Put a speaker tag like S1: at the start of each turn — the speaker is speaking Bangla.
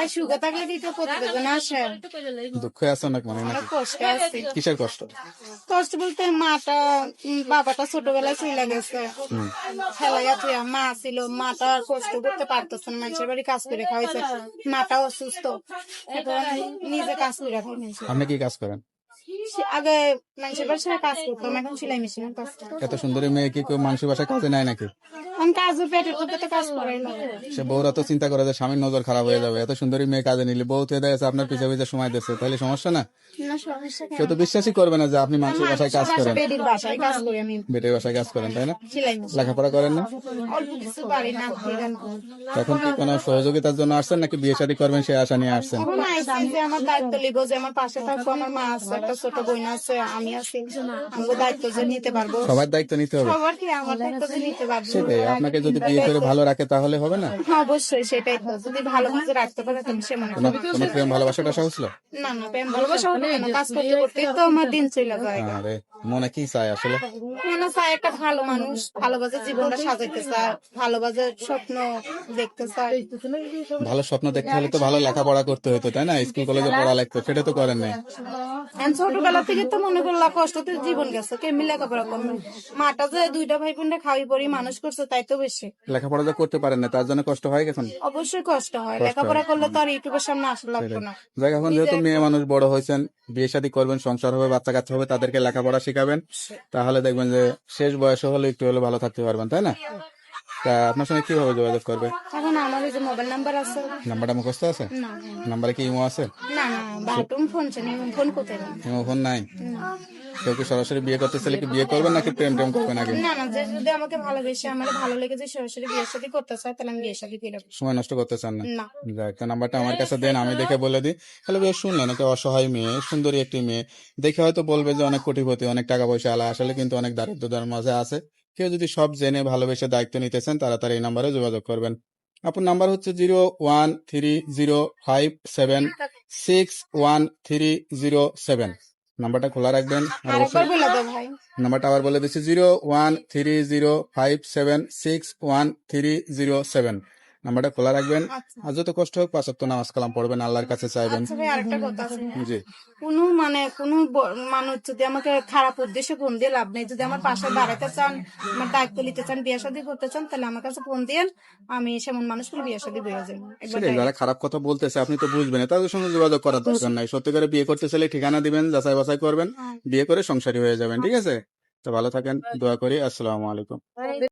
S1: ভাই সুখে থাকলে দ্বিতীয় প্রতিবেদন আসে।
S2: দুঃখে আছো নাকি মানে
S1: অনেক
S2: নাকি
S1: কষ্টে আছি।
S2: কিসের কষ্ট?
S1: কষ্ট বলতে মাটা বাবাটা ছোটবেলায় চলে গেছে, খেলাইয়া তুই মা ছিল, মাটা আর কষ্ট করতে পারতেছে না, মানুষের বাড়ি কাজ করে খাওয়াইছে, মাটা অসুস্থ, এখন নিজে কাজ করে খাওয়াইছে।
S2: আপনি কি কাজ করেন?
S1: আগে মানুষের বাসায় কাজ করতাম, এখন সেলাই মেশিনের কাজ করি।
S2: এত সুন্দরী মেয়ে কি কেউ মানুষের বাসায় কাজে নেয় নাকি?
S1: আমি কাজের পেটের মধ্যে তো কাজ করাই না।
S2: সে বউরা তো চিন্তা করে যে স্বামীর নজর খারাপ হয়ে যাবে, এত সুন্দরী মেয়ে কাজে নিলে বউ তো দেখা যাচ্ছে আপনার পিছে পিছে সময় দিচ্ছে, তাহলে সমস্যা না?
S1: না সমস্যা
S2: কেউ তো বিশ্বাসই করবে না যে আপনি মানুষের বাসায় কাজ করেন,
S1: পেটের বাসায় কাজ করি আমি,
S2: বেটের বাসায় কাজ করেন, তাই না?
S1: সেলাই মেশিন
S2: লেখাপড়া করেন না?
S1: অল্প কিছু পারি না।
S2: তখন কি কোনো সহযোগিতার জন্য আসছেন নাকি বিয়ে শাদী করবেন সে আশা নিয়ে আসছেন?
S1: এখন আইসি যে আমার দায়িত্ব লিব, যে আমার পাশে থাকবো, আমার মা আছে, একটা ছোট বোন আছে, আমি আছি, আমাকে দায়িত্ব যে নিতে পারবো,
S2: সবার দায়িত্ব নিতে হবে,
S1: সবার কি আমার দায়িত্ব যে নিতে পারবো।
S2: সেটাই। আপনাকে যদি বিয়ে করে ভালো রাখে তাহলে হবে না?
S1: অবশ্যই সেটাই তো, যদি ভালো কাজে রাখতে পারে তবে সে মনে
S2: কোনো কোনো প্রেম ভালোবাসা টাসা হচ্ছিল?
S1: না না প্রেম ভালোবাসা হবে না, কাজ করতে করতে তো আমার দিন চলে যায়।
S2: আরে মনে কি চায় আসলে?
S1: মনে চায় একটা ভালো মানুষ, ভালোবাসে জীবনটা সাজাইতে চায়, ভালোবাসে স্বপ্ন দেখতে চায়।
S2: ভালো স্বপ্ন দেখতে হলে তো ভালো লেখাপড়া করতে হতো, তাই না? স্কুল কলেজে পড়া লাগতো, সেটা তো করেন নাই।
S1: এখন ছোটবেলা থেকে তো মনে করলাম কষ্টতে জীবন গেছে, কেমনি লেখাপড়া করবে, মাটা যে দুইটা ভাই বোনটা খাওয়াই পড়ি মানুষ করছে তাই তো বেশি।
S2: লেখাপড়া যে করতে পারেন না তার জন্য কষ্ট হয় এখন?
S1: অবশ্যই কষ্ট হয়, লেখাপড়া করলে তো আর ইউটিউবের সামনে আসা লাগতো না।
S2: যাই হোক, এখন যেহেতু মেয়ে মানুষ বড় হয়েছেন, বিয়ে শাদী করবেন, সংসার হবে, বাচ্চা কাচ্চা হবে, তাদেরকে লেখাপড়া শিখাবেন, তাহলে দেখবেন যে শেষ বয়সে হলে একটু হলে ভালো থাকতে পারবেন, তাই না? তা আপনার সঙ্গে কিভাবে যোগাযোগ করবে?
S1: এখন আমার এই যে মোবাইল নাম্বার আছে।
S2: নাম্বারটা মুখস্থ আছে?
S1: না
S2: নাম্বারে কি ইমো আছে?
S1: না না বাটুম ফোন চাই, ফোন কোথায় পাবো?
S2: ইমো ফোন নাই?
S1: না।
S2: কেউ কি সরাসরি বিয়ে করতে চাইলে কি বিয়ে করবেন নাকি প্রেম টেম করবেন আগে?
S1: না না, যে যদি আমাকে ভালোবেসে আমার ভালো লেগে যে সরাসরি বিয়ে শাদী করতে চায় তাহলে আমি বিয়ে শাদী করে নেবো।
S2: সময় নষ্ট করতে চান না?
S1: না
S2: যাক, তো নাম্বারটা আমার কাছে দেন, আমি দেখে বলে দিই। তাহলে বেশ শুনলেন, একটা অসহায় মেয়ে, সুন্দরী একটি মেয়ে, দেখে হয়তো বলবে যে অনেক কোটিপতি, অনেক টাকা পয়সা আলা, আসলে কিন্তু অনেক দারিদ্রতার মাঝে আছে। কেউ যদি সব জেনে ভালোবেসে দায়িত্ব নিতে চান তাড়াতাড়ি এই নাম্বারে যোগাযোগ করবেন। আপনার নাম্বার হচ্ছে 013057613307। নাম্বারটা খোলা রাখবেন। আর
S1: আরেকবার বলে দাও ভাই।
S2: নাম্বারটা আবার বলে দিচ্ছি, 013057613307। নাম্বারটা খোলা রাখবেন।
S1: আচ্ছা
S2: আর যত কষ্ট হোক 5 ওয়াক্ত নামাজ কালাম পড়বেন, আল্লাহর কাছে চাইবেন।
S1: আচ্ছা ভাই, আরেকটা কথা আছে,
S2: জি।
S1: কোনো মানুষ যদি আমাকে খারাপ উদ্দেশ্যে ফোন দিয়ে লাভ নেই, যদি আমার পাশে দাঁড়াতে চান, আমার দায়িত্ব নিতে চান, বিয়ে শাদী করতে চান, তাহলে আমার কাছে ফোন দিয়েন, আমি সেমন মানুষকে বিয়ে শাদী বয়ে যাবো একবার।
S2: সেটাই, যারা খারাপ কথা বলতেছে আপনি তো বুঝবেন না, তাদের সঙ্গে যোগাযোগ করার দরকার নাই। সত্যি করে বিয়ে করতে চাইলে ঠিকানা দিবেন, যাচাই বাছাই করবেন, বিয়ে করে সংসারী হয়ে যাবেন, ঠিক আছে? তো ভালো থাকেন, দোয়া করি। আসসালামু আলাইকুম।